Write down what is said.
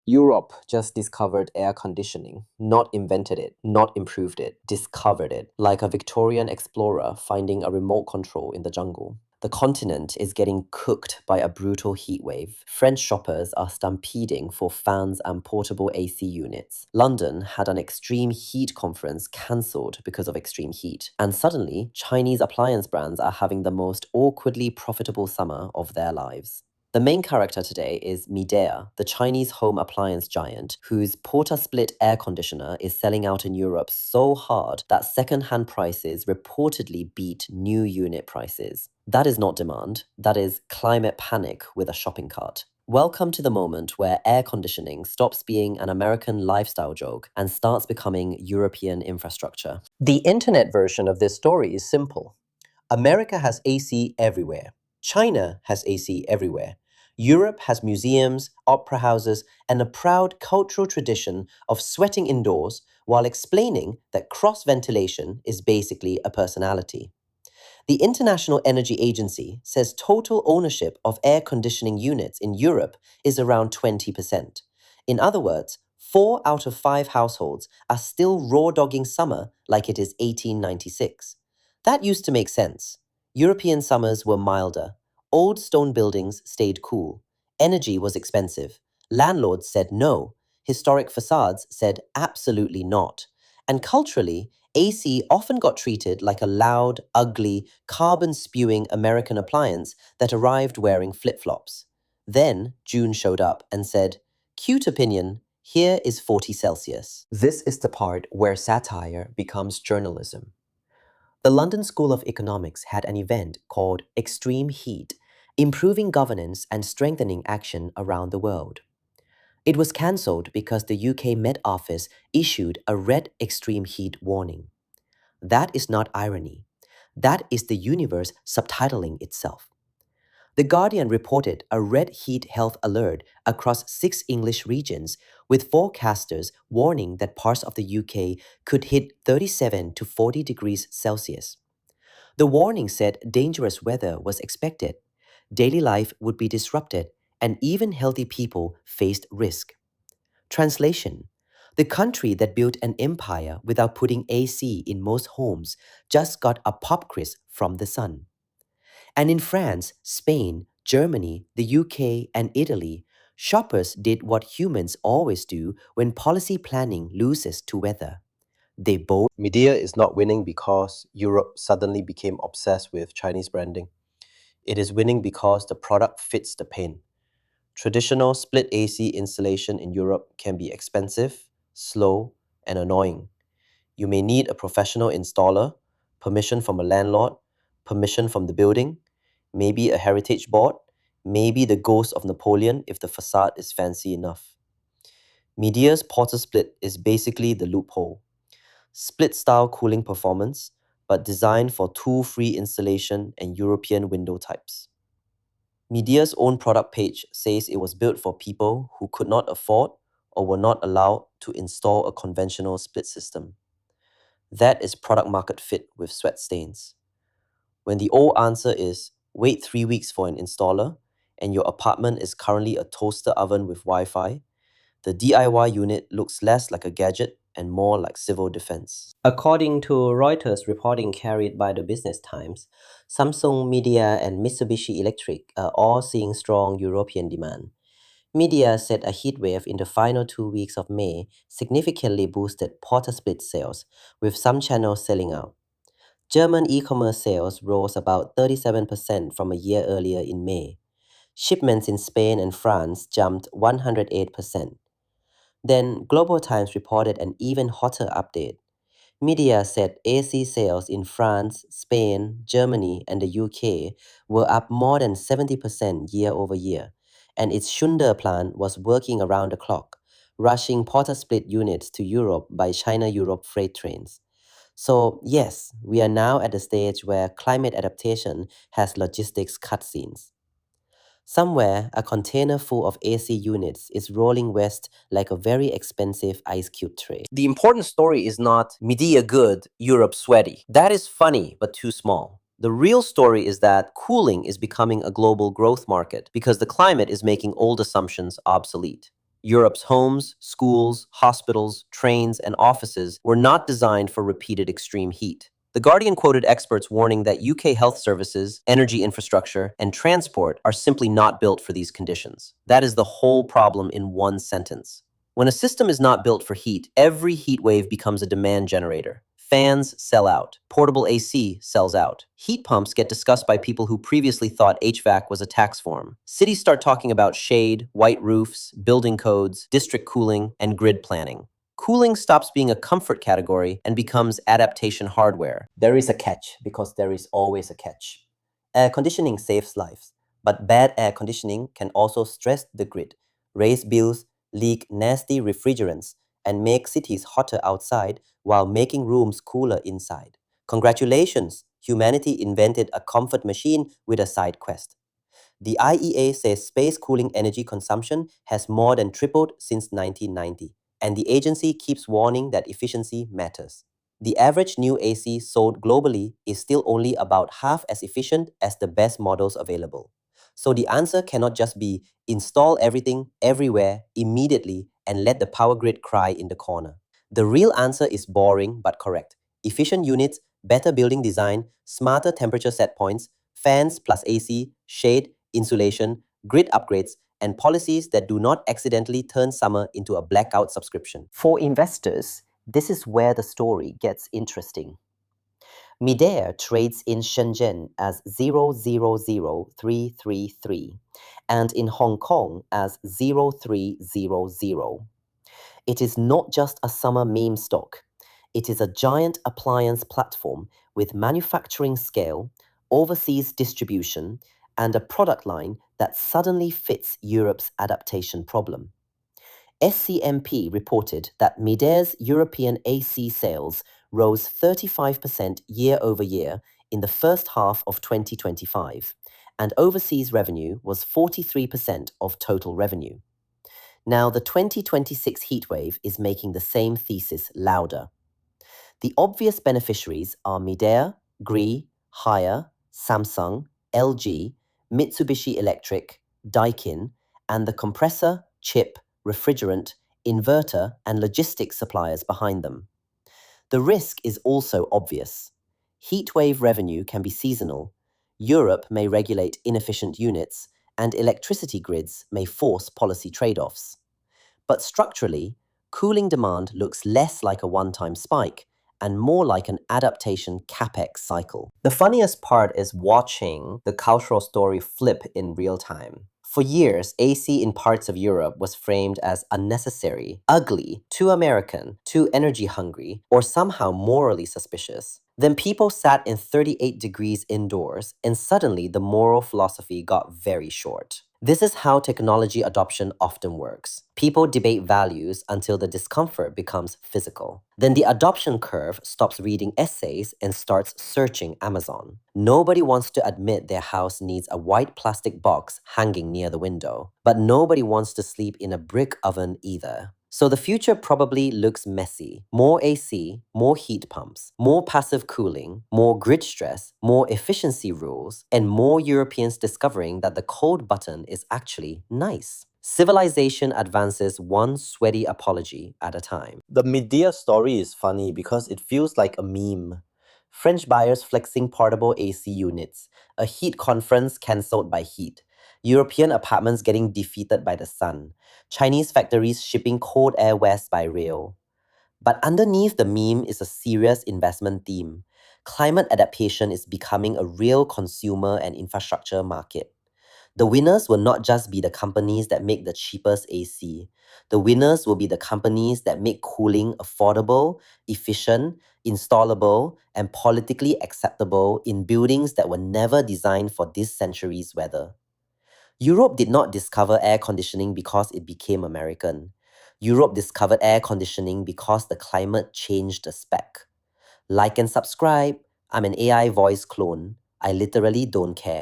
Europe just discovered air conditioning, not invented it, not improved it, discovered it, like a Victorian explorer finding a remote control in the jungle. The continent is getting cooked by a brutal heat wave. French shoppers are stampeding for fans and portable AC units. London had an extreme heat conference cancelled because of extreme heat. And suddenly, Chinese appliance brands are having the most awkwardly profitable summer of their lives. The main character today is Midea, the Chinese home appliance giant, whose PortaSplit air conditioner is selling out in Europe so hard that second-hand prices reportedly beat new unit prices. That is not demand, that is climate panic with a shopping cart. Welcome to the moment where air conditioning stops being an American lifestyle joke and starts becoming European infrastructure. The internet version of this story is simple. America has AC everywhere. China has AC everywhere. Europe has museums, opera houses, and a proud cultural tradition of sweating indoors while explaining that cross ventilation is basically a personality. The International Energy Agency says total ownership of air conditioning units in Europe is around 20%. In other words, 4 out of 5 households are still raw dogging summer like it is 1896. That used to make sense. European summers were milder. Old stone buildings stayed cool. Energy was expensive. Landlords said no. Historic facades said absolutely not. And culturally, AC often got treated like a loud, ugly, carbon-spewing American appliance that arrived wearing flip-flops. Then June showed up and said, "Cute opinion, here is 40 Celsius." This is the part where satire becomes journalism. The London School of Economics had an event called Extreme Heat, Improving Governance and Strengthening Action Around the World. It was cancelled because the UK Met Office issued a red extreme heat warning. That is not irony. That is the universe subtitling itself. The Guardian reported a red heat health alert across 6 English regions, with forecasters warning that parts of the UK could hit 37 to 40 degrees Celsius. The warning said dangerous weather was expected, daily life would be disrupted, and even healthy people faced risk. Translation: the country that built an empire without putting AC in most homes just got a pop quiz from the sun. And in France, Spain, Germany, the UK, and Italy, shoppers did what humans always do when policy planning loses to weather. They bought. Midea is not winning because Europe suddenly became obsessed with Chinese branding. It is winning because the product fits the pain. Traditional split AC installation in Europe can be expensive, slow, and annoying. You may need a professional installer, permission from a landlord, permission from the building, maybe a heritage board, maybe the ghost of Napoleon if the facade is fancy enough. Midea's PortaSplit is basically the loophole. Split-style cooling performance, but designed for tool-free installation and European window types. Midea's own product page says it was built for people who could not afford or were not allowed to install a conventional split system. That is product market fit with sweat stains. When the old answer is wait 3 weeks for an installer and your apartment is currently a toaster oven with Wi-Fi, the DIY unit looks less like a gadget and more like civil defense. According to Reuters reporting carried by the Business Times, Samsung, Midea, and Mitsubishi Electric are all seeing strong European demand. Midea said a heatwave in the final 2 weeks of May significantly boosted PortaSplit sales, with some channels selling out. German e-commerce sales rose about 37% from a year earlier in May. Shipments in Spain and France jumped 108%. Then Global Times reported an even hotter update. Midea said AC sales in France, Spain, Germany, and the UK were up more than 70% year over year, and its Schunder plant was working around the clock, rushing PortaSplit units to Europe by China-Europe freight trains. So yes, we are now at the stage where climate adaptation has logistics cutscenes. Somewhere, a container full of AC units is rolling west like a very expensive ice cube tray. The important story is not Midea good, Europe sweaty. That is funny, but too small. The real story is that cooling is becoming a global growth market because the climate is making old assumptions obsolete. Europe's homes, schools, hospitals, trains, and offices were not designed for repeated extreme heat. The Guardian quoted experts warning that UK health services, energy infrastructure, and transport are simply not built for these conditions. That is the whole problem in one sentence. When a system is not built for heat, every heat wave becomes a demand generator. Fans sell out. Portable AC sells out. Heat pumps get discussed by people who previously thought HVAC was a tax form. Cities start talking about shade, white roofs, building codes, district cooling, and grid planning. Cooling stops being a comfort category and becomes adaptation hardware. There is a catch, because there is always a catch. Air conditioning saves lives, but bad air conditioning can also stress the grid, raise bills, leak nasty refrigerants, and make cities hotter outside while making rooms cooler inside. Congratulations, humanity invented a comfort machine with a side quest. The IEA says space cooling energy consumption has more than tripled since 1990, and the agency keeps warning that efficiency matters. The average new AC sold globally is still only about half as efficient as the best models available. So the answer cannot just be install everything, everywhere, immediately, and let the power grid cry in the corner. The real answer is boring but correct. Efficient units, better building design, smarter temperature set points, fans plus AC, shade, insulation, grid upgrades, and policies that do not accidentally turn summer into a blackout subscription. For investors, this is where the story gets interesting. Midea trades in Shenzhen as 000333 and in Hong Kong as 0300. It is not just a summer meme stock. It is a giant appliance platform with manufacturing scale, overseas distribution, and a product line that suddenly fits Europe's adaptation problem. SCMP reported that Midea's European AC sales rose 35% year over year in the first half of 2025, and overseas revenue was 43% of total revenue. Now, the 2026 heatwave is making the same thesis louder. The obvious beneficiaries are Midea, Gree, Haier, Samsung, LG, Mitsubishi Electric, Daikin, and the compressor, chip, refrigerant, inverter, and logistics suppliers behind them. The risk is also obvious. Heatwave revenue can be seasonal. Europe may regulate inefficient units, and electricity grids may force policy trade-offs. But structurally, cooling demand looks less like a one-time spike and more like an adaptation capex cycle. The funniest part is watching the cultural story flip in real time. For years, AC in parts of Europe was framed as unnecessary, ugly, too American, too energy hungry, or somehow morally suspicious. Then people sat in 38 degrees indoors, and suddenly the moral philosophy got very short. This is how technology adoption often works. People debate values until the discomfort becomes physical. Then the adoption curve stops reading essays and starts searching Amazon. Nobody wants to admit their house needs a white plastic box hanging near the window, but nobody wants to sleep in a brick oven either. So the future probably looks messy. More AC, more heat pumps, more passive cooling, more grid stress, more efficiency rules, and more Europeans discovering that the cold button is actually nice. Civilization advances one sweaty apology at a time. The Midea story is funny because it feels like a meme. French buyers flexing portable AC units, a heat conference cancelled by heat, European apartments getting defeated by the sun, Chinese factories shipping cold air west by rail. But underneath the meme is a serious investment theme. Climate adaptation is becoming a real consumer and infrastructure market. The winners will not just be the companies that make the cheapest AC. The winners will be the companies that make cooling affordable, efficient, installable, and politically acceptable in buildings that were never designed for this century's weather. Europe did not discover air conditioning because it became American. Europe discovered air conditioning because the climate changed the spec. Like and subscribe. I'm an AI voice clone. I literally don't care.